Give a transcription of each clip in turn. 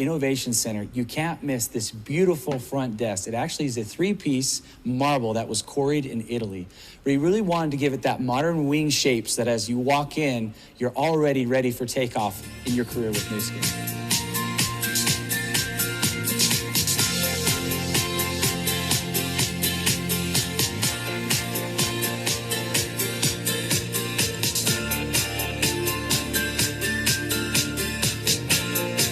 Innovation Center, you can't miss this beautiful front desk. It actually is a 3-piece marble that was quarried in Italy. We really wanted to give it that modern wing shape so that as you walk in, you're already ready for takeoff in your career with Nu Skin.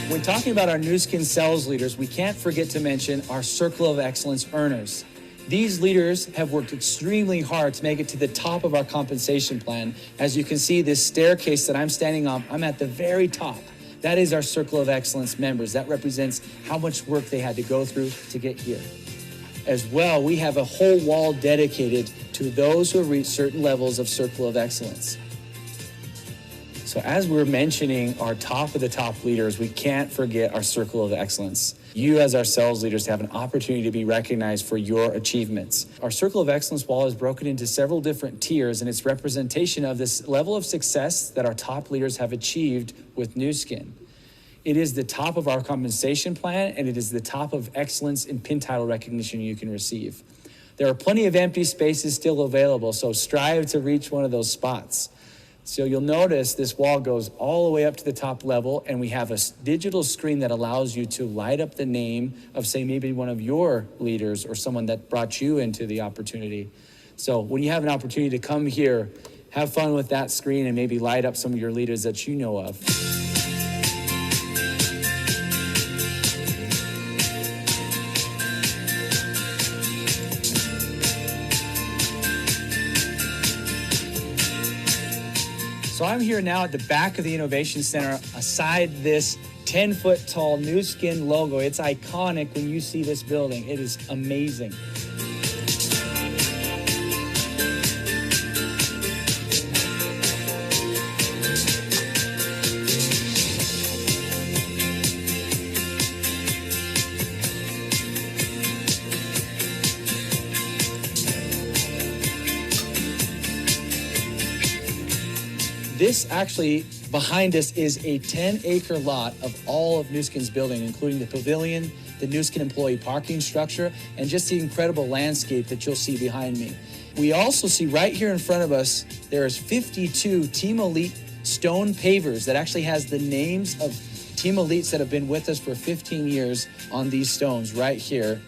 When talking about our Nu Skin sales leaders, we can't forget to mention our Circle of Excellence earners. These leaders have worked extremely hard to make it to the top of our compensation plan. As you can see, this staircase that I'm standing on, I'm at the very top. That is our Circle of Excellence members. That represents how much work they had to go through to get here. As well, we have a whole wall dedicated to those who have reached certain levels of Circle of Excellence. So as we're mentioning our top of the top leaders, we can't forget our Circle of Excellence. You as our sales leaders have an opportunity to be recognized for your achievements. Our Circle of Excellence wall is broken into several different tiers, and it's representation of this level of success that our top leaders have achieved with Nu Skin. It is the top of our compensation plan, and it is the top of excellence in pin title recognition you can receive. There are plenty of empty spaces still available, so strive to reach one of those spots. So you'll notice this wall goes all the way up to the top level, and we have a digital screen that allows you to light up the name of, say, maybe one of your leaders or someone that brought you into the opportunity. So when you have an opportunity to come here, have fun with that screen and maybe light up some of your leaders that you know of. So I'm here now at the back of the Innovation Center, aside this 10-foot tall Nu Skin logo. It's iconic when you see this building. It is amazing. This actually, behind us, is a 10-acre lot of all of Nu Skin's building, including the pavilion, the Nu Skin employee parking structure, and just the incredible landscape that you'll see behind me. We also see right here in front of us, there's 52 Team Elite stone pavers that actually has the names of Team Elites that have been with us for 15 years on these stones right here.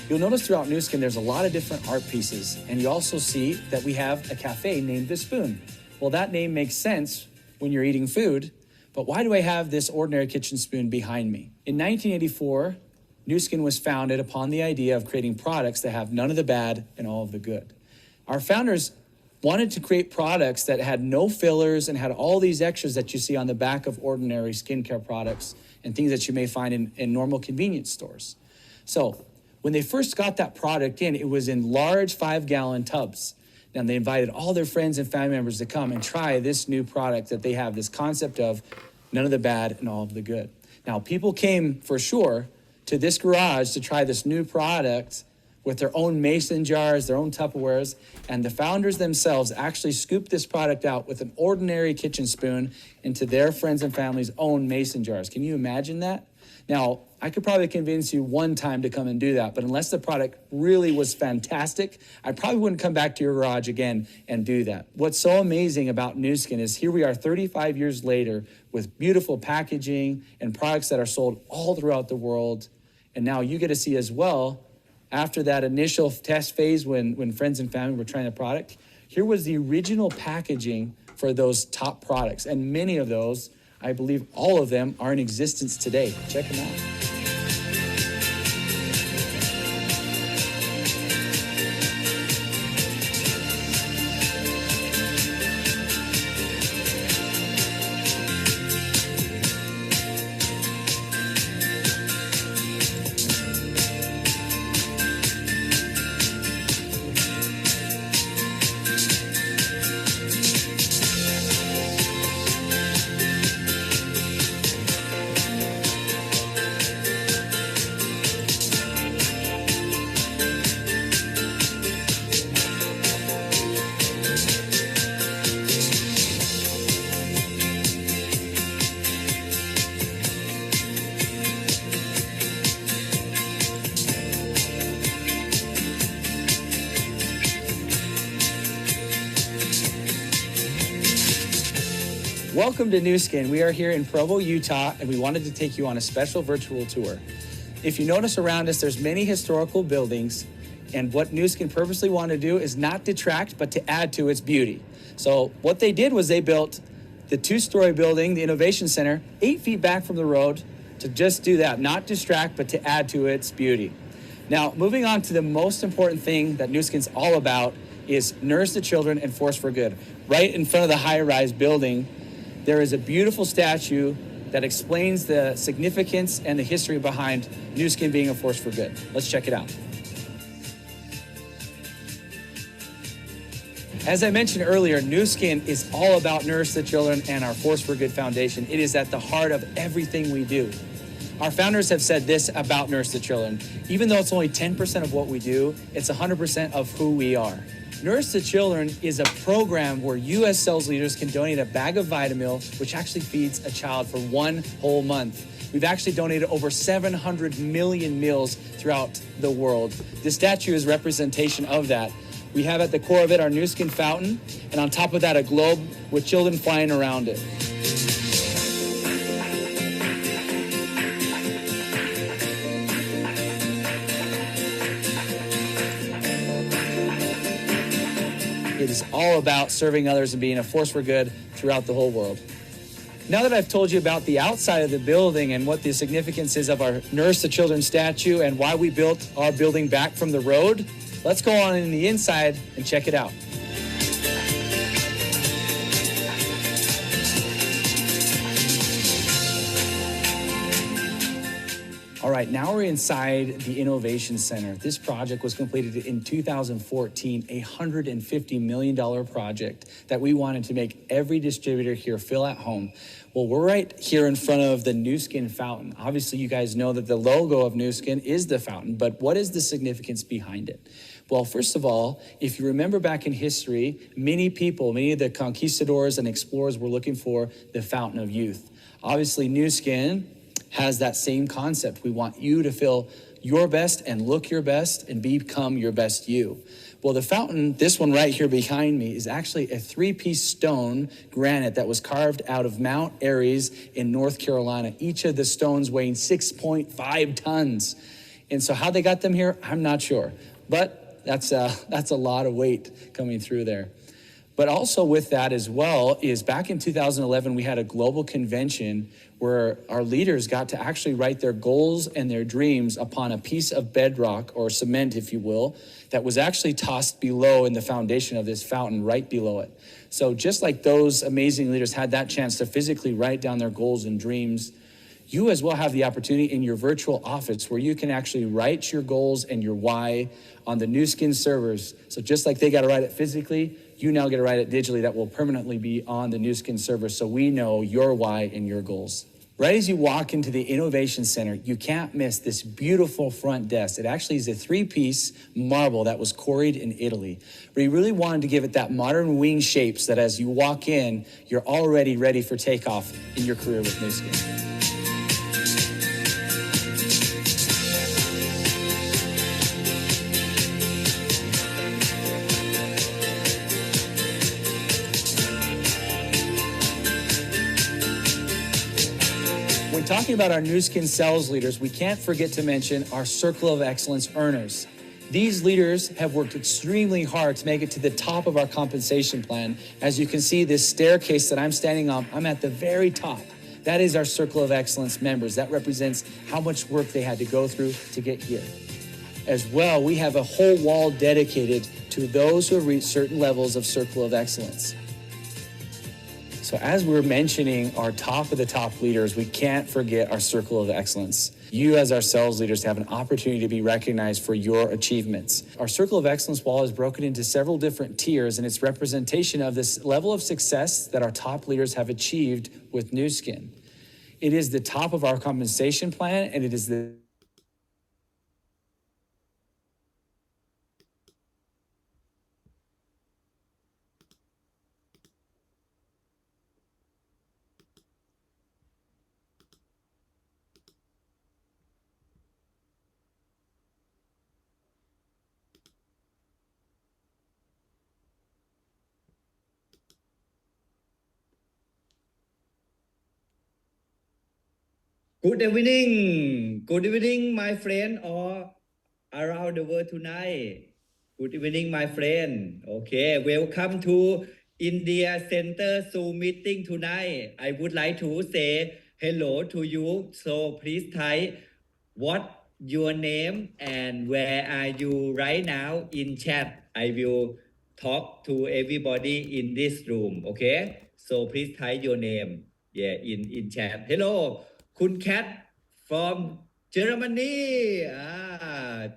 You'll notice throughout Nu Skin there's a lot of different art pieces, and you also see that we have a cafe named The Spoon. Well, that name makes sense when you're eating food, but why do I have this ordinary kitchen spoon behind me? In 1984, Nu Skin was founded upon the idea of creating products that have none of the bad and all of the good. Our founders wanted to create products that had no fillers and had all these extras that you see on the back of ordinary skincare products and things that you may find in normal convenience stores. So when they first got that product in, it was in large 5-gallon tubs. And they invited all their friends and family members to come and try this new product that they have, this concept of none of the bad and all of the good. Now, people came for sure to this garage to try this new product with their own mason jars, their own Tupperwares, and the founders themselves actually scooped this product out with an ordinary kitchen spoon into their friends and family's own mason jars. Can you imagine that? Now, I could probably convince you one time to come and do that, but unless the product really was fantastic, I probably wouldn't come back to your garage again and do that. What's so amazing about Nu Skin is here we are 35 years later with beautiful packaging and products that are sold all throughout the world. And now you get to see as well, after that initial test phase when friends and family were trying the product, here was the original packaging for those top products. And many of those, I believe all of them, are in existence today. Check them out. Welcome to Nu Skin. We are here in Provo, Utah, and we wanted to take you on a special virtual tour. If you notice around us, there's many historical buildings, and what Nu Skin purposely wanted to do is not detract, but to add to its beauty. So what they did was they built the two-story building, the Innovation Center, 8 feet back from the road to just do that, not distract, but to add to its beauty. Now, moving on to the most important thing that Nu Skin's all about is nurse the children and force for good. Right in front of the high-rise building, there is a beautiful statue that explains the significance and the history behind Nu Skin being a force for good. Let's check it out. As I mentioned earlier, Nu Skin is all about Nurse the Children and our Force for Good Foundation. It is at the heart of everything we do. Our founders have said this about Nurse the Children. Even though it's only 10% of what we do, it's 100% of who we are. Nurse the Children is a program where you as sales leaders can donate a bag of Vitamil, which actually feeds a child for 1 whole month. We've actually donated over 700 million meals throughout the world. This statue is representation of that. We have at the core of it our Nu Skin fountain, and on top of that, a globe with children flying around it. It is all about serving others and being a force for good throughout the whole world. Now that I've told you about the outside of the building and what the significance is of our Nurse the Children statue and why we built our building back from the road, let's go on in the inside and check it out. All right, now we're inside the Innovation Center. This project was completed in 2014, a $150 million project that we wanted to make every distributor here feel at home. Well, we're right here in front of the Nu Skin fountain. Obviously, you guys know that the logo of Nu Skin is the fountain, but what is the significance behind it? Well, first of all, if you remember back in history, many of the conquistadors and explorers were looking for the fountain of youth. Obviously, Nu Skin has that same concept. We want you to feel your best and look your best and become your best you. Well, the fountain, this one right here behind me, is actually a 3-piece stone granite that was carved out of Mount Aries in North Carolina. Each of the stones weighing 6.5 tons. And so how they got them here, I'm not sure. But that's a lot of weight coming through there. But also with that as well is back in 2011, we had a global convention where our leaders got to actually write their goals and their dreams upon a piece of bedrock or cement, if you will, that was actually tossed below in the foundation of this fountain right below it. So just like those amazing leaders had that chance to physically write down their goals and dreams, you as well have the opportunity in your virtual office where you can actually write your goals and your why on the Nu Skin servers. So just like they got to write it physically, you now get to write it digitally that will permanently be on the Nu Skin server so we know your why and your goals. Right as you walk into the Innovation Center, you can't miss this beautiful front desk. It actually is a 3-piece marble that was quarried in Italy. We really wanted to give it that modern wing shape so that as you walk in, you're already ready for takeoff in your career with Nu Skin. When talking about our Nu Skin sales leaders, we can't forget to mention our Circle of Excellence earners. These leaders have worked extremely hard to make it to the top of our compensation plan. As you can see, this staircase that I'm standing on, I'm at the very top. That is our Circle of Excellence members. That represents how much work they had to go through to get here. As well, we have a whole wall dedicated to those who have reached certain levels of Circle of Excellence. So as we're mentioning our top of the top leaders, we can't forget our Circle of Excellence. You as our sales leaders have an opportunity to be recognized for your achievements. Our Circle of Excellence wall is broken into several different tiers, and it's representation of this level of success that our top leaders have achieved with Nu Skin. It is the top of our compensation plan, and it is the Good evening. Good evening, my friend, or around the world tonight. Good evening, my friend. Okay, welcome to India Center Zoom meeting tonight. I would like to say hello to you. So please type what your name and where are you right now in chat. I will talk to everybody in this room. Okay, so please type your name. Yeah, in chat. Hello. Kun Cat from Germany.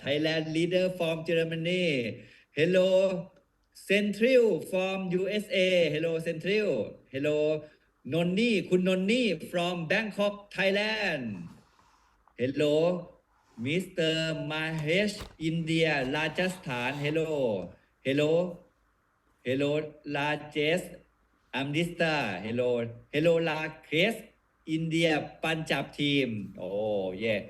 Thailand leader from Germany. Hello, Central from USA. Hello, Central. Hello, Nonni, Kun Nonni from Bangkok, Thailand. Hello, Mr. Mahesh, India, Rajasthan. Hello. Hello. Hello, Rajesh Amritsar. Hello. Hello, Rakesh, India, Punjab team. Oh, yeah.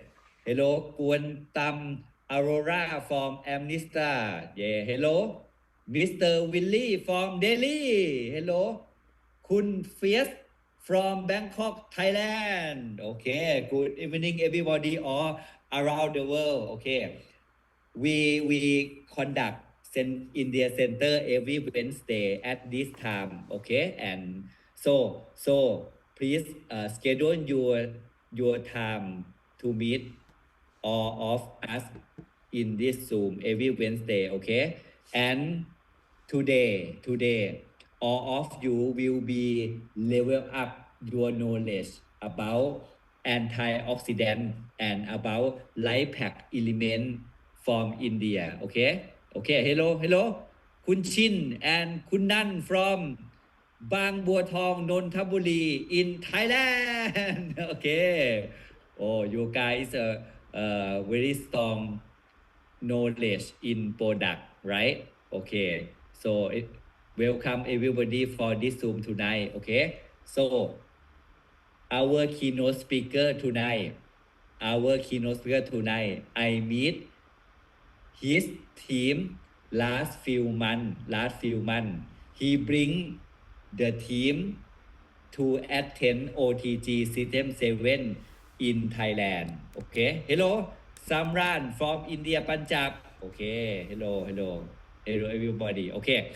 Hello, Kwan Tam Aurora from Amritsar. Yeah. Hello, Mr. Willie from Delhi. Hello. Kun Fies from Bangkok, Thailand. Okay. Good evening, everybody all around the world. Okay. We conduct India Center every Wednesday at this time, okay? And so please schedule your time to meet all of us in this Zoom every Wednesday, okay? And today all of you will be level up your knowledge about antioxidant and about life pack element from India. Okay. Hello. Kun Chin and Kun Nan from Bang Baw Thong, Nonthaburi in Thailand. Okay. Oh, you guys are very strong knowledge in product, right? Okay. So welcome everybody for this Zoom tonight. Okay. So our keynote speaker tonight, I meet his team last few months. He bring the team to attend OTG System 7 in Thailand. Okay. Hello, Samran from India, Punjab. Okay. Hello everybody. Okay.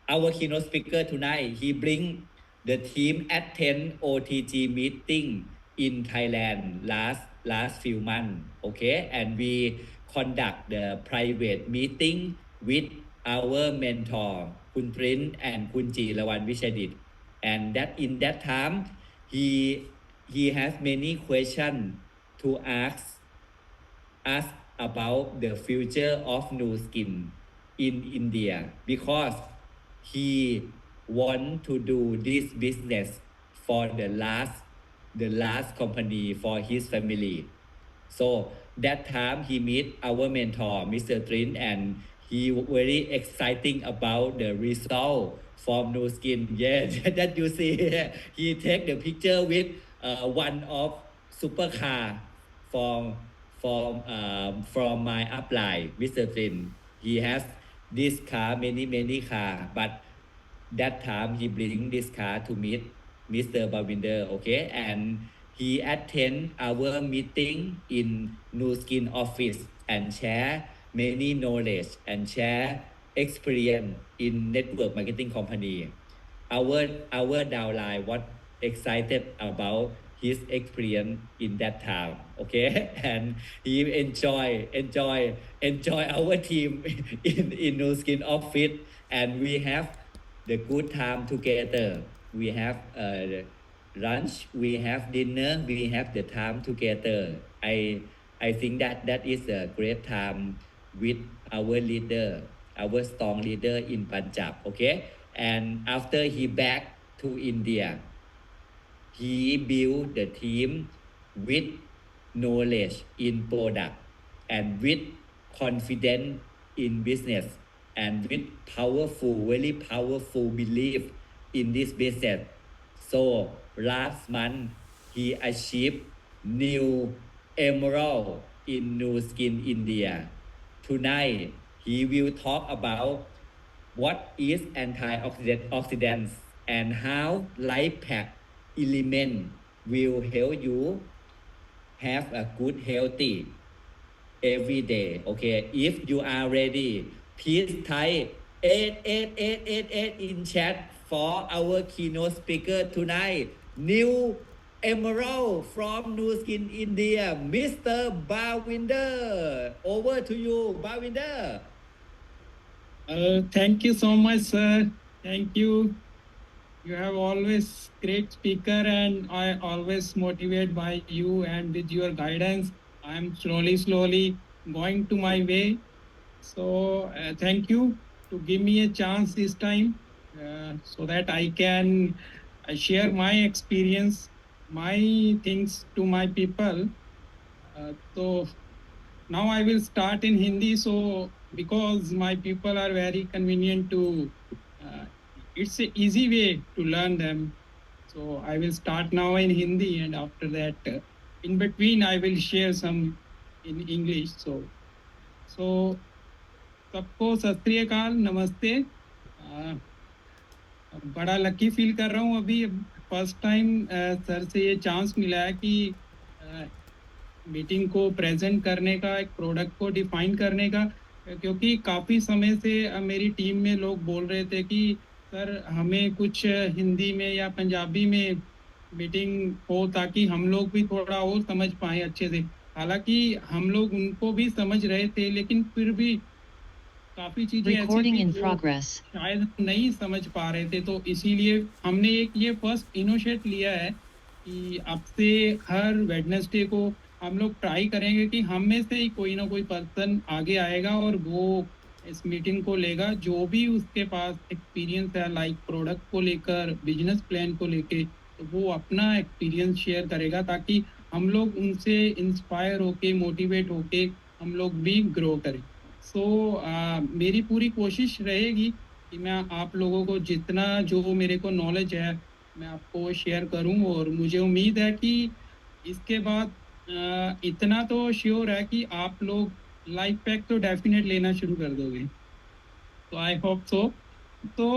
Our keynote speaker tonight, he bring the team attend OTG meeting in Thailand last few months. Okay. And we conduct the private meeting with our mentor, Kun Prin and Kun Jirawan Vishadit. And that in that time, he has many questions to ask us about the future of Nu Skin in India, because he want to do this business for the last company for his family. So that time he meet our mentor, Mr. Trin, and he very exciting about the result from Nu Skin. Yeah, that you see, he take the picture with one of supercar from my upline, Mr. Trin. He has this car, many car, but that time he bring this car to meet Mr. Babinder, okay, and he attend our meeting in Nu Skin office and share many knowledge and share experience in network marketing company. Our downline was excited about his experience in that time, okay, and he enjoy our team in Nu Skin office, and we have the good time together. We have lunch, we have dinner, we have the time together. I think that is a great time with our leader, our strong leader in Punjab. Okay, and after he back to India, he built the team with knowledge in product and with confidence in business and with very powerful belief in this business. So last month he achieved new emerald in Nu Skin India. Tonight he will talk about what is antioxidants and how life pack element will help you have a good healthy every day. Okay, if you are ready, please type 8888 in chat for our keynote speaker tonight, New Emerald from Nu Skin India, Mr. Bawinder. Over to you, Bawinder. Thank you so much, sir. Thank you. You have always great speaker, and I always motivate by you and with your guidance. I'm slowly going to my way. So thank you to give me a chance this time, so that I can share my experience, my things to my people. So now I will start in Hindi. So because my people are very convenient to, it's an easy way to learn them. So I will start now in Hindi, and after that, in between, I will share some in English. So सबको सत श्री अकाल, नमस्ते। बड़ा lucky feel कर रहा हूँ अभी, first time sir से ये चांस मिला है कि मीटिंग को प्रेजेंट करने का, एक प्रोडक्ट को डिफाइन करने का, क्योंकि काफ़ी समय से मेरी टीम में लोग बोल रहे थे कि सर हमें कुछ हिंदी में या पंजाबी में मीटिंग हो ताकि हम लोग भी थोड़ा और समझ पाएँ अच्छे से। हालांकि हम लोग उनको भी समझ रहे थे, लेकिन फिर भी काफ़ी चीज़ें ऐसी थी जो शायद नहीं समझ पा रहे थे। तो इसीलिए हमने एक ये फर्स्ट इनिशिएट लिया है कि अब से हर वेडनेसडे को हम लोग ट्राई करेंगे कि हम में से ही कोई ना कोई पर्सन आगे आएगा और वो इस मीटिंग को लेगा, जो भी उसके पास एक्सपीरियंस है, लाइक प्रोडक्ट को लेकर, बिजनेस प्लान को लेके, तो वो अपना एक्सपीरियंस शेयर करेगा ताकि हम लोग उनसे इंस्पायर होके, मोटिवेट होके हम लोग भी ग्रो करें। सो मेरी पूरी कोशिश रहेगी कि मैं आप लोगों को जितना जो मेरे को नॉलेज है मैं आपको शेयर करूं, और मुझे उम्मीद है कि इसके बाद इतना तो श्योर है कि आप लोग लाइफ पैक तो डेफिनेट लेना शुरू कर दोगे। तो आई होप सो। तो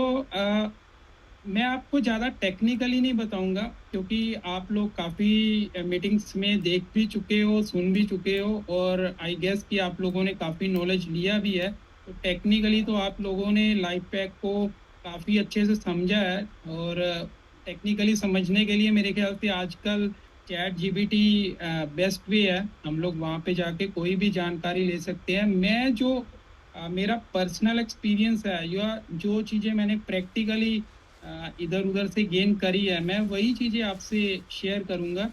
मैं आपको ज़्यादा टेक्निकली नहीं बताऊंगा, क्योंकि आप लोग काफ़ी मीटिंग्स में देख भी चुके हो, सुन भी चुके हो, और आई गेस कि आप लोगों ने काफ़ी नॉलेज लिया भी है। तो टेक्निकली तो आप लोगों ने लाइफ पैक को काफ़ी अच्छे से समझा है, और टेक्निकली समझने के लिए मेरे ख्याल से आजकल चैट जीपीटी बेस्ट वे है। हम लोग वहाँ पे जाके कोई भी जानकारी ले सकते हैं। मैं जो मेरा पर्सनल एक्सपीरियंस है या जो चीज़ें मैंने प्रैक्टिकली इधर उधर से गेन करी है, मैं वही चीज़ें आपसे शेयर करूँगा।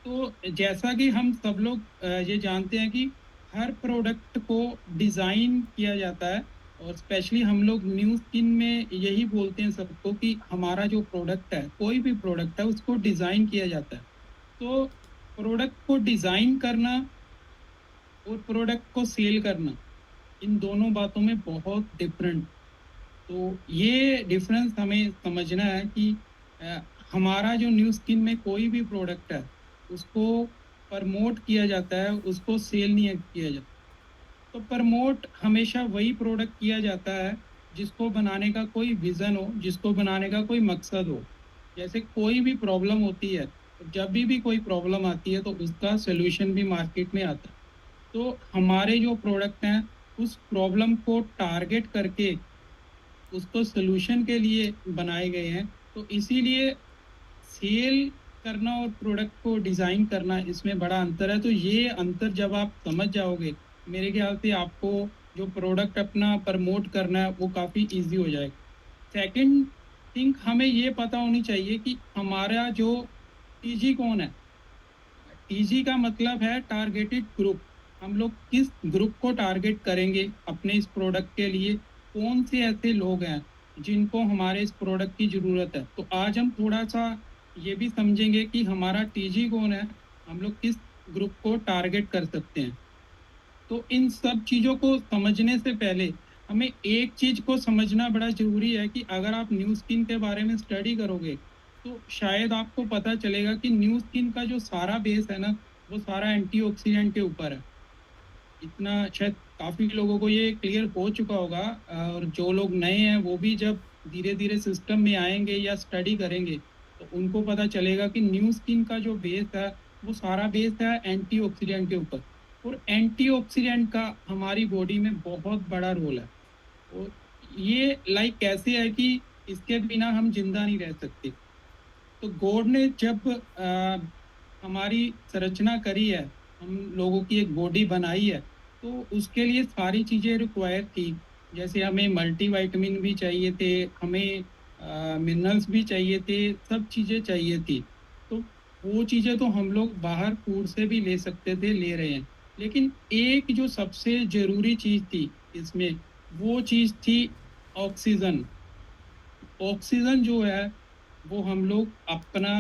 तो जैसा कि हम सब लोग ये जानते हैं कि हर प्रोडक्ट को डिज़ाइन किया जाता है, और स्पेशली हम लोग न्यू स्किन में यही बोलते हैं सबको कि हमारा जो प्रोडक्ट है, कोई भी प्रोडक्ट है, उसको डिज़ाइन किया जाता है। तो प्रोडक्ट को डिज़ाइन करना और प्रोडक्ट को सेल करना, इन दोनों बातों में बहुत डिफरेंट। तो ये डिफरेंस हमें समझना है कि हमारा जो न्यू स्किन में कोई भी प्रोडक्ट है उसको प्रमोट किया जाता है, उसको सेल नहीं किया जाता। तो प्रमोट हमेशा वही प्रोडक्ट किया जाता है जिसको बनाने का कोई विज़न हो, जिसको बनाने का कोई मकसद हो। जैसे कोई भी प्रॉब्लम होती है, जब भी कोई प्रॉब्लम आती है तो उसका सलूशन भी मार्केट में आता है। तो हमारे जो प्रोडक्ट हैं उस प्रॉब्लम को टारगेट करके उसको सलूशन के लिए बनाए गए हैं। तो इसीलिए सेल करना और प्रोडक्ट को डिज़ाइन करना, इसमें बड़ा अंतर है। तो ये अंतर जब आप समझ जाओगे, मेरे ख्याल से आपको जो प्रोडक्ट अपना प्रमोट करना है वो काफ़ी इजी हो जाएगा। सेकंड थिंग, हमें ये पता होनी चाहिए कि हमारा जो टीजी कौन है। टीजी का मतलब है टारगेटेड ग्रुप। हम लोग किस ग्रुप को टारगेट करेंगे अपने इस प्रोडक्ट के लिए, कौन से ऐसे लोग हैं जिनको हमारे इस प्रोडक्ट की ज़रूरत है। तो आज हम थोड़ा सा ये भी समझेंगे कि हमारा टीजी कौन है, हम लोग किस ग्रुप को टारगेट कर सकते हैं। तो इन सब चीज़ों को समझने से पहले हमें एक चीज़ को समझना बड़ा ज़रूरी है कि अगर आप न्यू स्किन के बारे में स्टडी करोगे तो शायद आपको पता चलेगा कि न्यू स्किन का जो सारा बेस है ना, वो सारा एंटीऑक्सीडेंट के ऊपर है। इतना शायद काफ़ी लोगों को ये क्लियर हो चुका होगा, और जो लोग नए हैं वो भी जब धीरे धीरे सिस्टम में आएंगे या स्टडी करेंगे तो उनको पता चलेगा कि न्यू स्किन का जो बेस है वो सारा बेस्ड है एंटीऑक्सीडेंट के ऊपर। और एंटीऑक्सीडेंट का हमारी बॉडी में बहुत बड़ा रोल है। और ये लाइक कैसे है कि इसके बिना हम जिंदा नहीं रह सकते। तो गॉड ने जब हमारी संरचना करी है, हम लोगों की एक बॉडी बनाई है, तो उसके लिए सारी चीजें रिक्वायर थी। जैसे हमें मल्टीविटामिन भी चाहिए थे, हमें मिनरल्स भी चाहिए थे, सब चीजें चाहिए थी। तो वो चीजें तो हम लोग बाहर फूड से भी ले सकते थे, ले रहे हैं। लेकिन एक जो सबसे जरूरी चीज थी इसमें, वो चीज थी ऑक्सीजन। ऑक्सीजन जो है वो हम लोग अपना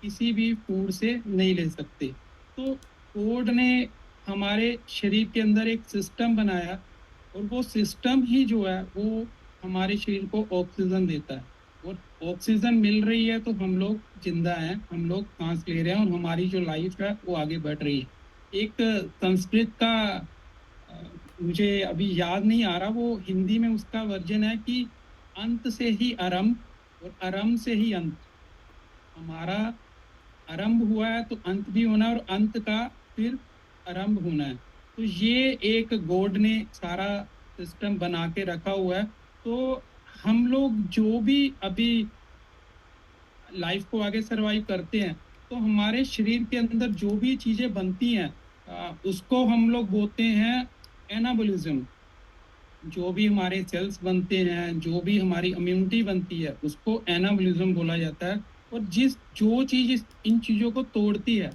किसी भी फूड से नहीं ले सकते। तो फूड ने हमारे शरीर के अंदर एक सिस्टम बनाया, और वो सिस्टम ही जो है वो हमारे शरीर को ऑक्सीजन देता है। और ऑक्सीजन मिल रही है तो हम लोग जिंदा हैं, हम लोग सांस ले रहे हैं, और हमारी जो लाइफ है वो आगे बढ़ रही है। एक संस्कृत का अ, मुझे अभी याद नहीं आ रहा, वो हिंदी में उसका वर्जन है कि अंत से ही आरंभ और आरंभ से ही अंत। हमारा आरंभ हुआ है तो अंत भी होना है, और अंत का फिर आरंभ होना है। तो ये एक गॉड ने सारा सिस्टम बना के रखा हुआ है। तो हम लोग जो भी अभी लाइफ को आगे सरवाइव करते हैं, तो हमारे शरीर के अंदर जो भी चीजें बनती हैं, उसको हम लोग बोलते हैं एनाबोलिज्म। जो भी हमारे सेल्स बनते हैं, जो भी हमारी इम्यूनिटी बनती है, उसको एनाबॉलिज्म बोला जाता है। और जो चीज इन चीजों को तोड़ती है,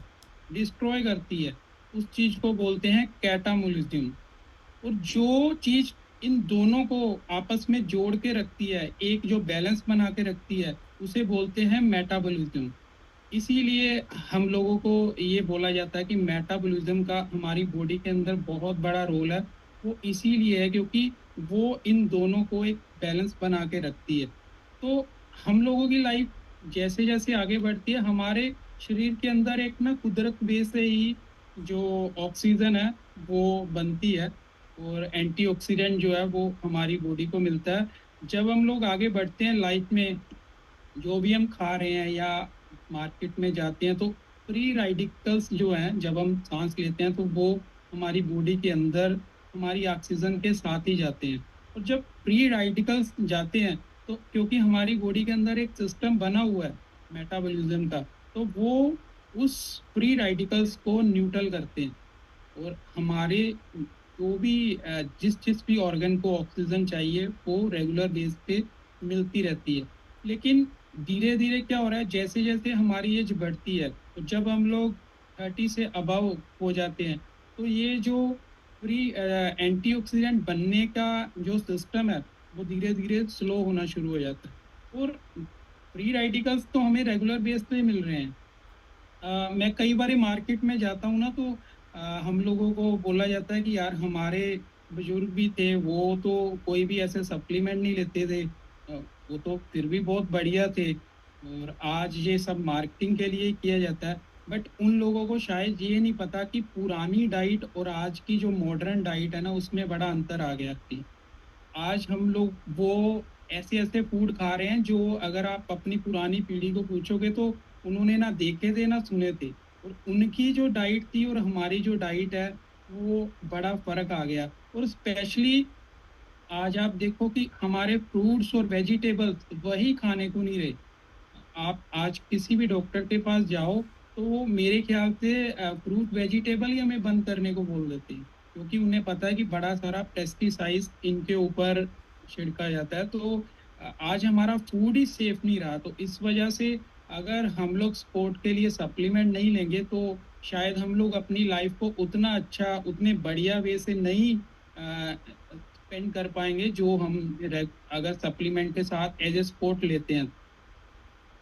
डिस्ट्रॉय करती है, उस चीज को बोलते हैं कैटाबॉलिज्म। और जो चीज इन दोनों को आपस में जोड़ के रखती है, एक जो बैलेंस बना के रखती है, उसे बोलते हैं मेटाबॉलिज्म। इसीलिए हम लोगों को ये बोला जाता है कि मेटाबॉलिज्म का हमारी बॉडी के अंदर बहुत बड़ा रोल है। वो इसीलिए है क्योंकि वो इन दोनों को एक बैलेंस बना के रखती है। तो हम लोगों की लाइफ जैसे जैसे आगे बढ़ती है, हमारे शरीर के अंदर एक ना कुदरत बेस से ही जो ऑक्सीजन है वो बनती है, और एंटीऑक्सीडेंट जो है वो हमारी बॉडी को मिलता है। जब हम लोग आगे बढ़ते हैं लाइफ में, जो भी हम खा रहे हैं या मार्केट में जाते हैं, तो फ्री रेडिकल्स जो हैं, जब हम सांस लेते हैं तो वो हमारी बॉडी के अंदर हमारी ऑक्सीजन के साथ ही जाते हैं। और जब फ्री रेडिकल्स जाते हैं, तो क्योंकि हमारी बॉडी के अंदर एक सिस्टम बना हुआ है मेटाबॉलिज्म का, तो वो उस फ्री रेडिकल्स को न्यूट्रल करते हैं। और हमारे जो भी जिस जिस भी ऑर्गन को ऑक्सीजन चाहिए वो रेगुलर बेस पे मिलती रहती है। लेकिन धीरे धीरे क्या हो रहा है, जैसे जैसे हमारी एज बढ़ती है, तो जब हम लोग 30 से अबव हो जाते हैं, तो ये जो फ्री एंटीऑक्सीडेंट बनने का जो सिस्टम है वो धीरे धीरे स्लो होना शुरू हो जाता है। और फ्री रेडिकल्स तो हमें रेगुलर बेस पे मिल रहे हैं। मैं कई बार मार्केट में जाता हूँ ना, तो हम लोगों को बोला जाता है कि यार हमारे बुजुर्ग भी थे, वो तो कोई भी ऐसे सप्लीमेंट नहीं लेते थे, वो तो फिर भी बहुत बढ़िया थे। और आज ये सब मार्केटिंग के लिए किया जाता है। बट उन लोगों को शायद ये नहीं पता कि पुरानी डाइट और आज की जो मॉडर्न डाइट है ना, उसमें बड़ा अंतर आ गया थी। आज हम लोग वो ऐसे ऐसे फूड खा रहे हैं जो अगर आप अपनी पुरानी पीढ़ी को पूछोगे तो उन्होंने ना देखे थे ना सुने थे। और उनकी जो डाइट थी और हमारी जो डाइट है, वो बड़ा फर्क आ गया। और स्पेशली आज आप देखो कि हमारे फ्रूट्स और वेजिटेबल्स वही खाने को नहीं रहे। आप आज किसी भी डॉक्टर के पास जाओ, तो वो मेरे ख्याल से फ्रूट वेजिटेबल ही हमें बंद करने को बोल देते हैं, क्योंकि उन्हें पता है कि बड़ा सारा पेस्टिसाइड्स इनके ऊपर छिड़का जाता है। तो आज हमारा फूड ही सेफ नहीं रहा। तो इस वजह से अगर हम लोग स्पोर्ट के लिए सप्लीमेंट नहीं लेंगे, तो शायद हम लोग अपनी लाइफ को उतना अच्छा, उतने बढ़िया वे से नहीं स्पेंड कर पाएंगे, जो हम अगर सप्लीमेंट के साथ एज ए स्पोर्ट लेते हैं।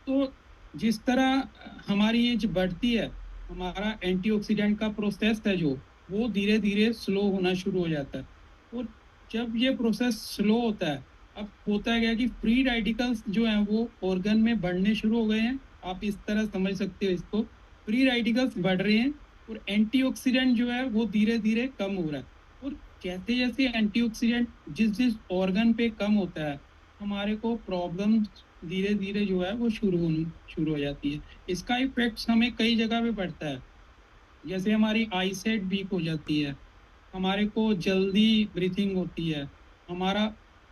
तो जिस तरह हमारी एज बढ़ती है, हमारा एंटीऑक्सीडेंट का प्रोसेस है जो, वो धीरे धीरे स्लो होना शुरू हो जाता है। और जब ये प्रोसेस स्लो होता है, अब होता है क्या कि फ्री रेडिकल्स जो हैं वो ऑर्गन में बढ़ने शुरू हो गए हैं। आप इस तरह समझ सकते हो इसको, फ्री रेडिकल्स बढ़ रहे हैं और एंटीऑक्सीडेंट जो है वो धीरे धीरे कम हो रहा है। और जैसे जैसे एंटीऑक्सीडेंट जिस जिस ऑर्गन पे कम होता है, हमारे को प्रॉब्लम धीरे धीरे जो है वो शुरू हो जाती है। इसका इफेक्ट हमें कई जगह पे पड़ता है। जैसे हमारी आई साइट वीक हो जाती है, हमारे को जल्दी ब्रीथिंग होती है, हमारा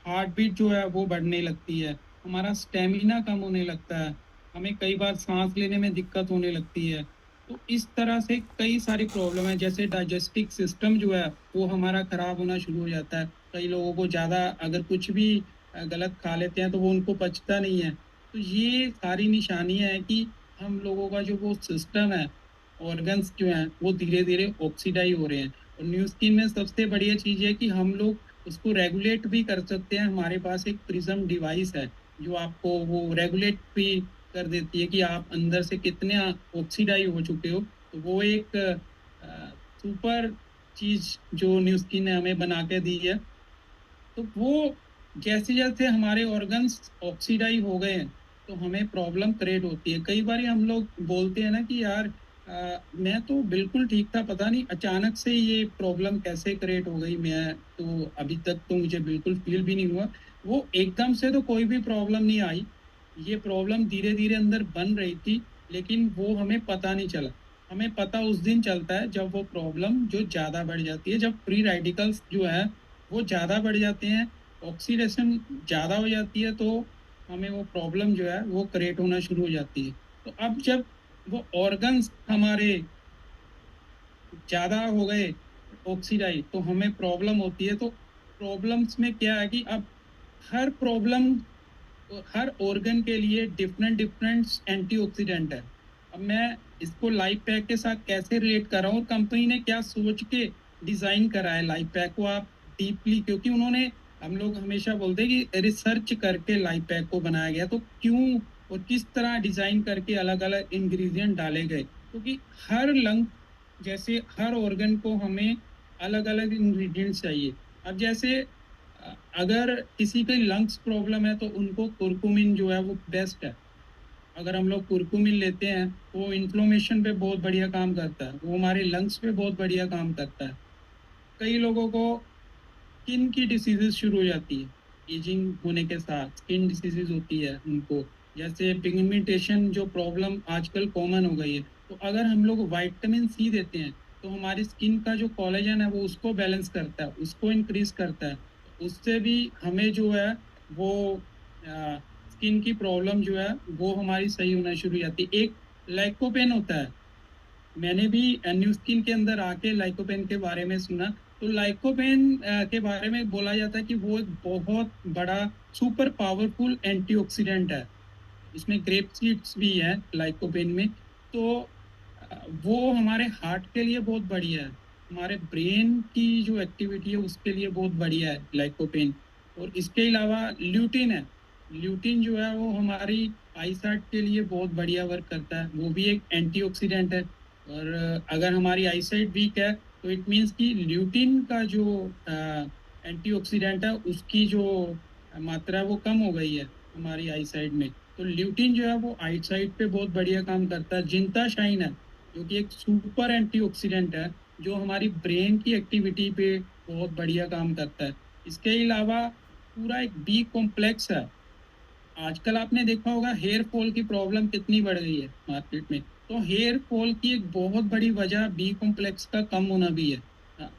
हार्ट बीट जो है वो बढ़ने लगती है, हमारा स्टेमिना कम होने लगता है, हमें कई बार सांस लेने में दिक्कत होने लगती है। तो इस तरह से कई सारी प्रॉब्लम है, जैसे डाइजेस्टिक सिस्टम जो है वो हमारा खराब होना शुरू हो जाता है। कई लोगों को ज्यादा अगर कुछ भी गलत खा लेते हैं तो वो उनको पचता नहीं है। तो ये सारी निशानियां हैं कि हम लोगों का जो वो सिस्टम है, ऑर्गन्स जो हैं वो धीरे धीरे ऑक्सीडाइज हो रहे हैं। और न्यू स्किन में सबसे बढ़िया चीज है कि हम लोग उसको रेगुलेट भी कर सकते हैं। हमारे पास एक प्रिज्म डिवाइस है जो आपको वो रेगुलेट भी कर देती है कि आप अंदर से कितने ऑक्सीडाइज हो चुके हो। तो वो एक सुपर चीज जो न्यू स्किन ने हमें बना के दी है। तो वो जैसे जैसे हमारे ऑर्गन्स ऑक्सीडाइज हो गए हैं तो हमें प्रॉब्लम क्रिएट होती है। कई बार हम लोग बोलते हैं ना कि यार मैं तो बिल्कुल ठीक था, पता नहीं अचानक से ये प्रॉब्लम कैसे क्रिएट हो गई, मैं तो अभी तक तो मुझे बिल्कुल फील भी नहीं हुआ। वो एकदम से तो कोई भी प्रॉब्लम नहीं आई, ये प्रॉब्लम धीरे धीरे अंदर बन रही थी, लेकिन वो हमें पता नहीं चला। हमें पता उस दिन चलता है जब वो प्रॉब्लम जो ज्यादा बढ़ जाती है, जब फ्री रेडिकल्स जो है वो ज्यादा बढ़ जाते हैं, ऑक्सीडेशन ज्यादा हो जाती है, तो हमें वो प्रॉब्लम जो है वो क्रिएट होना शुरू हो जाती है। तो अब जब वो ऑर्गन्स हमारे ज्यादा हो गए ऑक्सीडाइज तो हमें प्रॉब्लम होती है। तो प्रॉब्लम्स में क्या है कि अब हर प्रॉब्लम, हर ऑर्गन के लिए डिफरेंट डिफरेंट एंटीऑक्सीडेंट है। अब मैं इसको लाइफ पैक के साथ कैसे रिलेट कर रहा हूँ, कंपनी ने क्या सोच के डिजाइन करा है लाइफ पैक को, आप डीपली, क्योंकि उन्होंने, हम लोग हमेशा बोलते हैं कि रिसर्च करके लाइफ पैक को बनाया गया, तो क्यों और किस तरह डिजाइन करके अलग अलग इंग्रेडिएंट डाले गए, क्योंकि हर लंग, जैसे हर ऑर्गन को हमें अलग अलग इंग्रेडिएंट्स चाहिए। अब जैसे अगर किसी की लंग्स प्रॉब्लम है तो उनको कुरकुमिन जो है वो बेस्ट है। अगर हम लोग कुरकुमिन लेते हैं वो इन्फ्लोमेशन पे बहुत बढ़िया काम करता है, वो हमारे लंग्स पे बहुत बढ़िया काम करता है। कई लोगों को स्किन की डिसीजेस शुरू हो जाती है, एजिंग होने के साथ स्किन डिसीजेस होती है उनको, जैसे पिगमेंटेशन जो प्रॉब्लम आजकल कॉमन हो गई है। तो अगर हम लोग विटामिन सी देते हैं तो हमारी स्किन का जो कोलेजन है वो उसको बैलेंस करता है, उसको इंक्रीज करता है। तो उससे भी हमें जो है वो स्किन की प्रॉब्लम जो है वो हमारी सही होना शुरू हो जाती है। एक लाइकोपेन होता है, मैंने भी न्यू स्किन के अंदर आके लाइकोपेन के बारे में सुना। तो लाइकोपेन के बारे में बोला जाता है कि वो एक बहुत बड़ा सुपर पावरफुल एंटीऑक्सीडेंट है। उसमें ग्रेप सीड्स भी है लाइकोपेन में। तो वो हमारे हार्ट के लिए बहुत बढ़िया है, हमारे ब्रेन की जो एक्टिविटी है उसके लिए बहुत बढ़िया है लाइकोपेन। और इसके अलावा ल्यूटिन है, ल्यूटिन जो है वो हमारी आईसाइट के लिए बहुत बढ़िया वर्क करता है, वो भी एक एंटीऑक्सीडेंट है। और अगर हमारी आईसाइट वीक है तो इट मीन्स कि ल्यूटिन का जो एंटीऑक्सीडेंट है उसकी जो मात्रा है वो कम हो गई है हमारी आईसाइट में। तो ल्यूटिन जो है वो आईसाइट पे बहुत बढ़िया काम करता है। जिंता शाइन है जो कि एक सुपर एंटीऑक्सीडेंट है, जो हमारी ब्रेन की एक्टिविटी पे बहुत बढ़िया काम करता है। इसके अलावा पूरा एक बी कॉम्प्लेक्स है। आजकल आपने देखा होगा हेयर फॉल की प्रॉब्लम कितनी बढ़ गई है मार्केट में। तो हेयर फॉल की एक बहुत बड़ी वजह बी कॉम्प्लेक्स का कम होना भी है।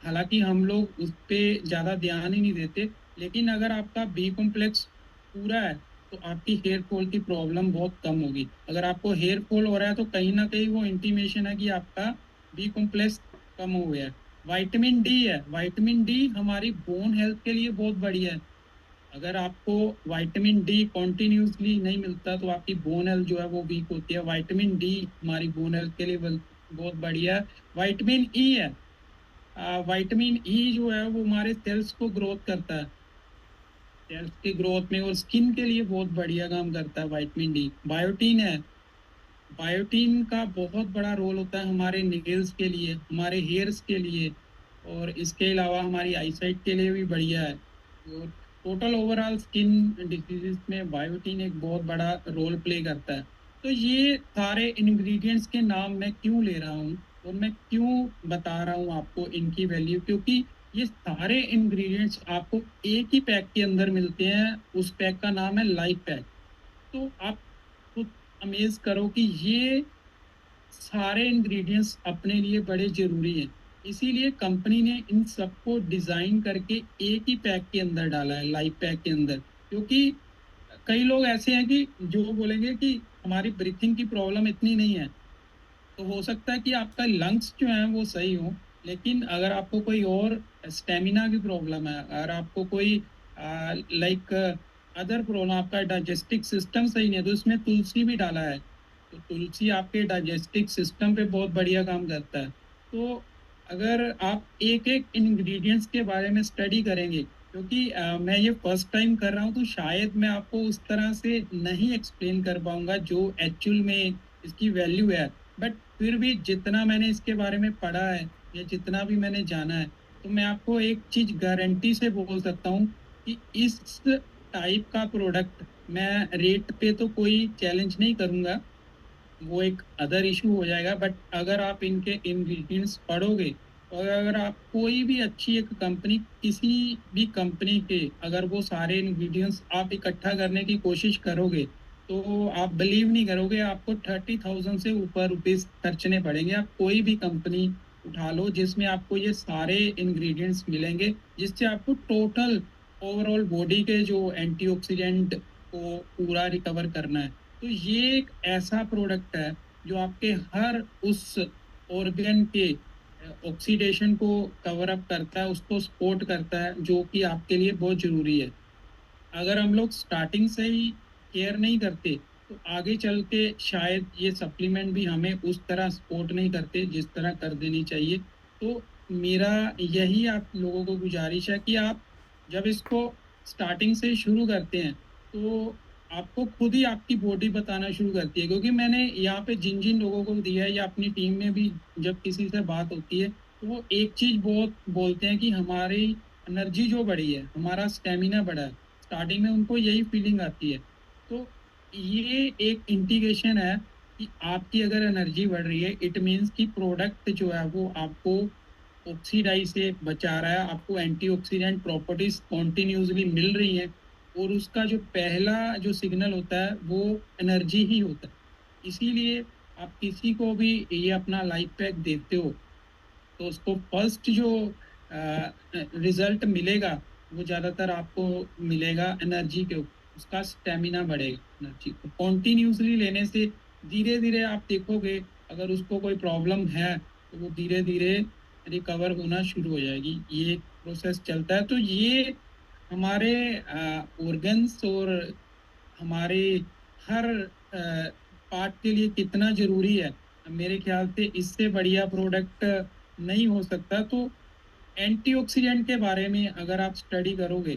हालांकि हम लोग उस पे ज्यादा ध्यान ही नहीं देते, लेकिन अगर आपका बी कॉम्प्लेक्स पूरा है तो आपकी हेयर फॉल की प्रॉब्लम बहुत कम होगी। अगर आपको हेयर फॉल हो रहा है तो कहीं ना कहीं वो इंटीमेशन है कि आपका बी कॉम्प्लेक्स कम हो गया है। विटामिन डी है, विटामिन डी हमारी बोन हेल्थ के लिए बहुत बढ़िया है। अगर आपको विटामिन डी कॉन्टिन्यूसली नहीं मिलता तो आपकी बोन हेल्थ जो है वो वीक होती है। विटामिन डी हमारी बोन हेल्थ के लिए बहुत बढ़िया है। विटामिन ई है, विटामिन ई जो है वो हमारे सेल्स को ग्रोथ करता है, सेल्स की ग्रोथ में और स्किन के लिए बहुत बढ़िया काम करता है विटामिन डी। बायोटीन है, बायोटीन का बहुत बड़ा रोल होता है हमारे नेल्स के लिए, हमारे हेयर्स के लिए, और इसके अलावा हमारी आईसाइट के लिए भी बढ़िया है। और टोटल ओवरऑल स्किन डिजीजेस में बायोटीन एक बहुत बड़ा रोल प्ले करता है। तो ये सारे इंग्रेडिएंट्स के नाम मैं क्यों ले रहा हूँ और मैं क्यों बता रहा हूँ आपको इनकी वैल्यू, क्योंकि ये सारे इंग्रेडिएंट्स आपको एक ही पैक के अंदर मिलते हैं। उस पैक का नाम है लाइफ पैक। तो आप खुद अमेज करो कि ये सारे इंग्रेडिएंट्स अपने लिए बड़े ज़रूरी हैं। इसीलिए कंपनी ने इन सबको डिज़ाइन करके एक ही पैक के अंदर डाला है, लाइफ पैक के अंदर। क्योंकि कई लोग ऐसे हैं कि जो बोलेंगे कि हमारी ब्रीथिंग की प्रॉब्लम इतनी नहीं है, तो हो सकता है कि आपका लंग्स जो है वो सही हो, लेकिन अगर आपको कोई और स्टेमिना की प्रॉब्लम है, अगर आपको कोई लाइक अदर प्रॉब्लम, आपका डाइजेस्टिव सिस्टम सही नहीं है, तो इसमें तुलसी भी डाला है। तो तुलसी आपके डाइजेस्टिव सिस्टम पे बहुत बढ़िया काम करता है। तो अगर आप एक एक इंग्रेडिएंट्स के बारे में स्टडी करेंगे, क्योंकि मैं ये फर्स्ट टाइम कर रहा हूँ, तो शायद मैं आपको उस तरह से नहीं एक्सप्लेन कर पाऊंगा जो एक्चुअल में इसकी वैल्यू है। बट फिर भी जितना मैंने इसके बारे में पढ़ा है या जितना भी मैंने जाना है, तो मैं आपको एक चीज गारंटी से बोल सकता हूँ कि इस टाइप का प्रोडक्ट मैं रेट पे तो कोई चैलेंज नहीं करूंगा, वो एक अदर इशू हो जाएगा। बट अगर आप इनके इंग्रेडिएंट्स पढ़ोगे, और अगर आप कोई भी अच्छी एक कंपनी, किसी भी कंपनी के अगर वो सारे इंग्रेडिएंट्स आप इकट्ठा करने की कोशिश करोगे, तो आप बिलीव नहीं करोगे, आपको 30,000 से ऊपर रुपीस खर्चने पड़ेंगे। आप कोई भी कंपनी उठा लो जिसमें आपको ये सारे इंग्रेडिएंट्स मिलेंगे, जिससे आपको टोटल ओवरऑल बॉडी के जो एंटीऑक्सीडेंट को पूरा रिकवर करना है। तो ये एक ऐसा प्रोडक्ट है जो आपके हर उस ऑर्गन के ऑक्सीडेशन को कवर अप करता है, उसको सपोर्ट करता है, जो कि आपके लिए बहुत जरूरी है। अगर हम लोग स्टार्टिंग से ही केयर नहीं करते, तो आगे चल के शायद ये सप्लीमेंट भी हमें उस तरह सपोर्ट नहीं करते जिस तरह कर देनी चाहिए। तो मेरा यही आप लोगों को गुजारिश है कि आप जब इसको स्टार्टिंग से ही शुरू करते हैं, तो आपको खुद ही आपकी बॉडी बताना शुरू करती है। क्योंकि मैंने यहाँ पे जिन जिन लोगों को दिया है या अपनी टीम में भी जब किसी से बात होती है, तो वो एक चीज बहुत बोलते हैं कि हमारी एनर्जी जो बढ़ी है, हमारा स्टेमिना बढ़ा है। स्टार्टिंग में उनको यही फीलिंग आती है। तो ये एक इंडिकेशन है कि आपकी अगर एनर्जी बढ़ रही है, इट मीन्स कि प्रोडक्ट जो है वो आपको ऑक्सीडाइज से बचा रहा है, आपको एंटीऑक्सीडेंट प्रॉपर्टीज कॉन्टिन्यूसली मिल रही हैं। और उसका जो पहला जो सिग्नल होता है वो एनर्जी ही होता है। इसीलिए आप किसी को भी ये अपना लाइफ पैक देते हो, तो उसको फर्स्ट जो रिजल्ट मिलेगा, वो ज़्यादातर आपको मिलेगा एनर्जी के ऊपर, उसका स्टेमिना बढ़ेगा। एनर्जी को कॉन्टिन्यूसली लेने से धीरे धीरे आप देखोगे, अगर उसको कोई प्रॉब्लम है तो वो धीरे धीरे रिकवर होना शुरू हो जाएगी। ये एक प्रोसेस चलता है। तो ये हमारे ऑर्गन्स और हमारे हर पार्ट के लिए कितना जरूरी है, मेरे ख्याल से इससे बढ़िया प्रोडक्ट नहीं हो सकता। तो एंटीऑक्सीडेंट के बारे में अगर आप स्टडी करोगे,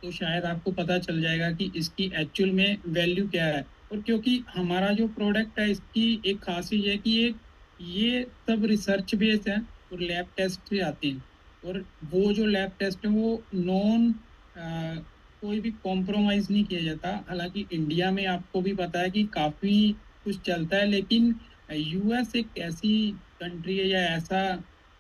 तो शायद आपको पता चल जाएगा कि इसकी एक्चुअल में वैल्यू क्या है। और क्योंकि हमारा जो प्रोडक्ट है, इसकी एक खासियत है कि ये सब रिसर्च बेस्ड है और लैब टेस्ट से आते हैं। और वो जो लैब टेस्ट है वो नॉन कोई भी कॉम्प्रोमाइज नहीं किया जाता। हालांकि इंडिया में आपको भी पता है कि काफ़ी कुछ चलता है, लेकिन यूएस एक ऐसी कंट्री है या ऐसा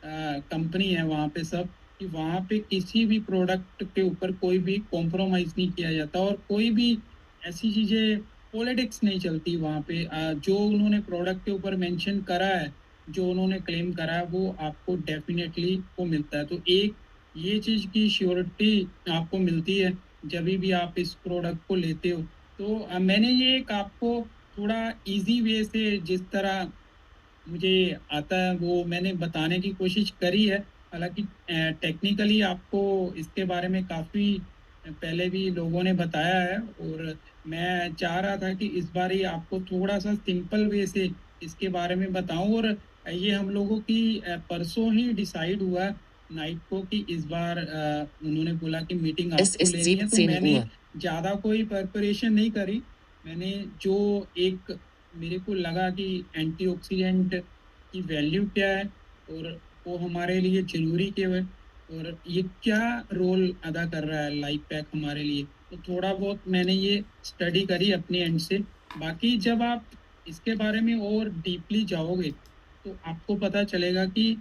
कंपनी है वहाँ पे सब, कि वहाँ पे किसी भी प्रोडक्ट के ऊपर कोई भी कॉम्प्रोमाइज नहीं किया जाता। और कोई भी ऐसी चीजें, पॉलिटिक्स नहीं चलती वहाँ पे। जो उन्होंने प्रोडक्ट के ऊपर मेंशन करा है, जो उन्होंने क्लेम करा है, वो आपको डेफिनेटली वो मिलता है। तो एक ये चीज की श्योरिटी आपको मिलती है जब भी आप इस प्रोडक्ट को लेते हो। तो मैंने ये एक आपको थोड़ा इजी वे से, जिस तरह मुझे आता है, वो मैंने बताने की कोशिश करी है। हालांकि टेक्निकली आपको इसके बारे में काफ़ी पहले भी लोगों ने बताया है, और मैं चाह रहा था कि इस बार ही आपको थोड़ा सा सिंपल वे से इसके बारे में बताऊं। और ये हम लोगों की परसों ही डिसाइड हुआ नाइट को कि इस बार उन्होंने बोला कि मीटिंग Es आपको ist लेनी है। तो 17 मैंने Uhr. ज़्यादा कोई प्रिपरेशन नहीं करी। मैंने जो एक मेरे को लगा कि एंटीऑक्सीडेंट की वैल्यू क्या है, और वो हमारे लिए जरूरी क्यों है, और ये क्या रोल अदा कर रहा है लाइफ पैक हमारे लिए, तो थोड़ा बहुत मैंने ये स्टडी करी अपने एंड से। बाकी जब आप इसके बारे में और डीपली जाओगे, तो आपको पता चलेगा कि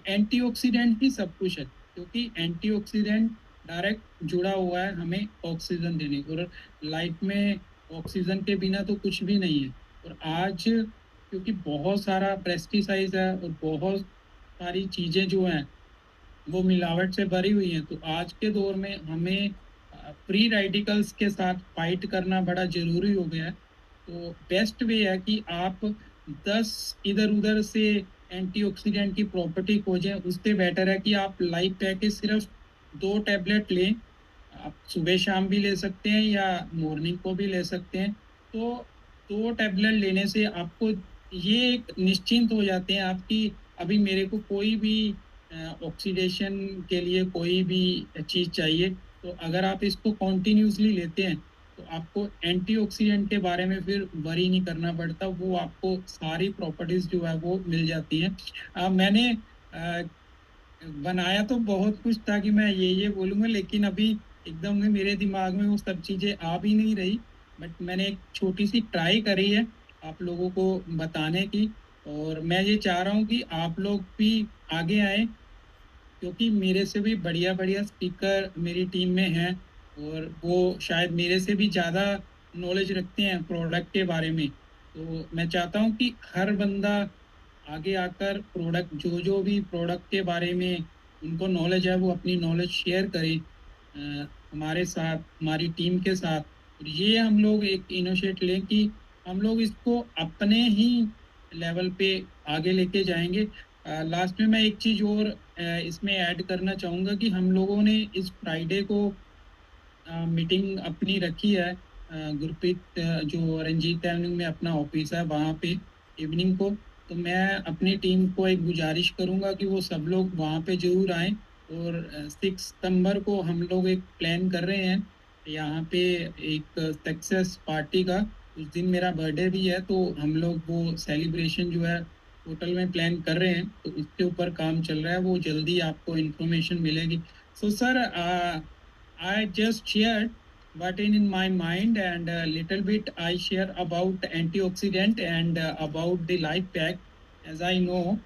एंटीऑक्सीडेंट ही सब कुछ है। क्योंकि एंटीऑक्सीडेंट डायरेक्ट जुड़ा हुआ है हमें ऑक्सीजन देने को, और लाइफ में ऑक्सीजन के बिना तो कुछ भी नहीं है। और आज क्योंकि बहुत सारा पेस्टिसाइड है और बहुत सारी चीजें जो हैं वो मिलावट से भरी हुई हैं। तो आज के दौर में हमें फ्री रेडिकल्स के साथ फाइट करना बड़ा जरूरी हो गया है। तो बेस्ट वे है कि आप 10 इधर उधर से एंटीऑक्सीडेंट की प्रॉपर्टी खोजें, उससे बेटर है कि आप लाइफ पैक के सिर्फ 2 टैबलेट लें। आप सुबह शाम भी ले सकते हैं या मॉर्निंग को भी ले सकते हैं। तो 2 टैबलेट लेने से आपको ये एक निश्चिंत हो जाते हैं आपकी, अभी मेरे को कोई भी ऑक्सीडेशन के लिए कोई भी चीज चाहिए, तो अगर आप इसको कॉन्टिन्यूसली लेते हैं तो आपको एंटीऑक्सीडेंट के बारे में फिर वरी नहीं करना पड़ता, वो आपको सारी प्रॉपर्टीज जो है वो मिल जाती हैं। मैंने अ, बनाया तो बहुत कुछ था कि मैं ये बोलूंगा, लेकिन अभी एकदम में मेरे दिमाग में वो सब चीजें आ भी नहीं रही। बट मैंने एक छोटी सी ट्राई करी है आप लोगों को बताने की, और मैं ये चाह रहा हूँ कि आप लोग भी आगे आए, क्योंकि मेरे से भी बढ़िया बढ़िया स्पीकर मेरी टीम में हैं और वो शायद मेरे से भी ज़्यादा नॉलेज रखते हैं प्रोडक्ट के बारे में। तो मैं चाहता हूँ कि हर बंदा आगे आकर प्रोडक्ट, जो जो भी प्रोडक्ट के बारे में उनको नॉलेज है, वो अपनी नॉलेज शेयर करे हमारे साथ, हमारी टीम के साथ। और ये हम लोग एक इनिशिएट लें कि हम लोग इसको अपने ही लेवल पे आगे लेके जाएंगे। लास्ट में मैं एक चीज और इसमें ऐड करना चाहूंगा कि हम लोगों ने इस फ्राइडे को मीटिंग अपनी रखी है गुरप्रीत, जो रंजीत एवेन्यू में अपना ऑफिस है वहाँ पे, इवनिंग को। तो मैं अपनी टीम को एक गुजारिश करूंगा कि वो सब लोग वहाँ पे जरूर आए। और 6 सितंबर को हम लोग एक प्लान कर रहे हैं यहाँ पे, एक सक्सेस पार्टी का। उस दिन मेरा बर्थडे भी है, तो हम लोग वो सेलिब्रेशन जो है होटल में प्लान कर रहे हैं, तो उसके ऊपर काम चल रहा है, वो जल्दी आपको इन्फॉर्मेशन मिलेगी। So sir, I just shared what in my mind, and a little bit I share about antioxidant and about the life pack. As I know,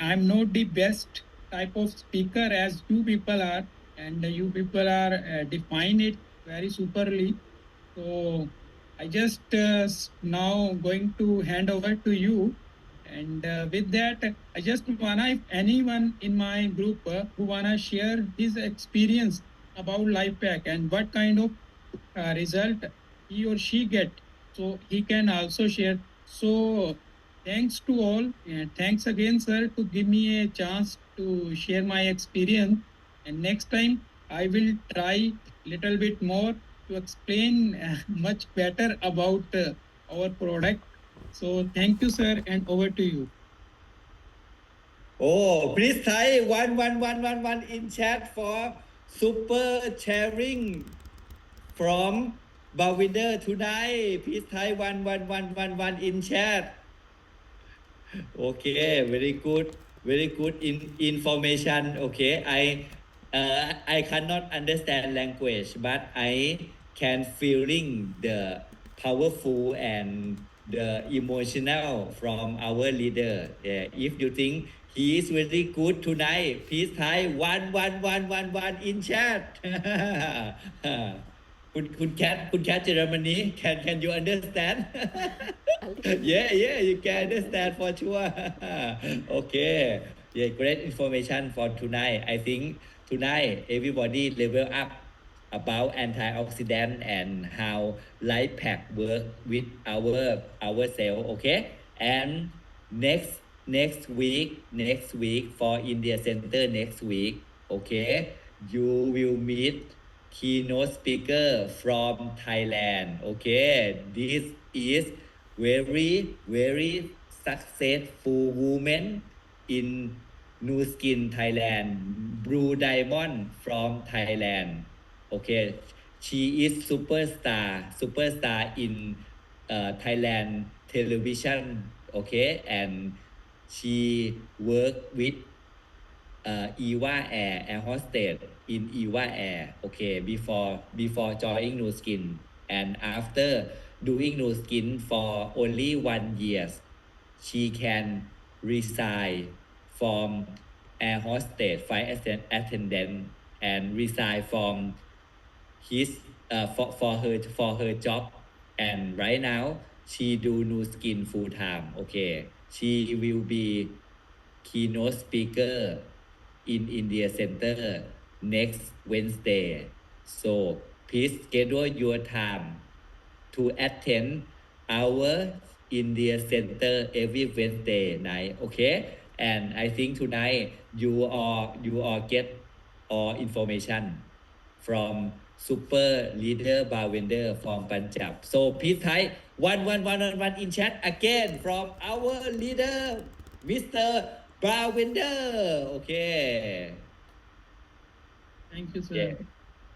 I'm not the best type of speaker as you people are, and you people are define it very superly. So I just now going to hand over to you. And with that, I just wanna, if anyone in my group who wanna share his experience about life pack and what kind of result he or she get, so he can also share. So thanks to all, and thanks again, sir, to give me a chance to share my experience. And next time I will try little bit more to explain much better about our product. So thank you, sir, and over to you. Oh, please type 11111 in chat for super sharing from Bawinder tonight. Please type 11111 in chat. Okay, very good information. Okay, I cannot understand language, but I can feeling the powerful and the emotional from our leader. Yeah, if you think he is very good tonight, please type 11111 in chat. คุณแคท Germany, can you understand? Yeah, you can understand for sure. Okay, yeah, great information for tonight. I think tonight everybody level up about antioxidant and how life pack work with our cell. Okay, and next week for India Center next week. Okay, you will meet keynote speaker from Thailand. Okay, this is very successful woman in Nu Skin Thailand, Blue Diamond from Thailand. Okay, she is superstar in Thailand television. Okay, and she work with Eva Air hostess in Eva Air. Okay, before joining Nu Skin, and after doing Nu Skin for only 1 year, she can resign from air hostess, flight attendant, and resign from his for her job. And right now she do Nu Skin full time. Okay, she will be keynote speaker in India Center next Wednesday. So please schedule your time to attend our India Center every Wednesday night. Okay, and I think tonight you all get all information from super leader Bhavender from Punjab. So please type 11111 in chat again from our leader Mr. Bhavender. Okay. Thank you, sir. Yeah.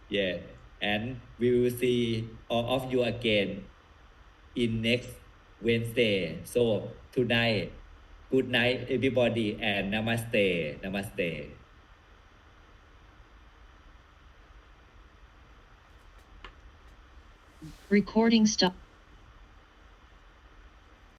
Yeah. And we will see all of you again in next Wednesday. So tonight, good night everybody and namaste. Namaste. Recording stop.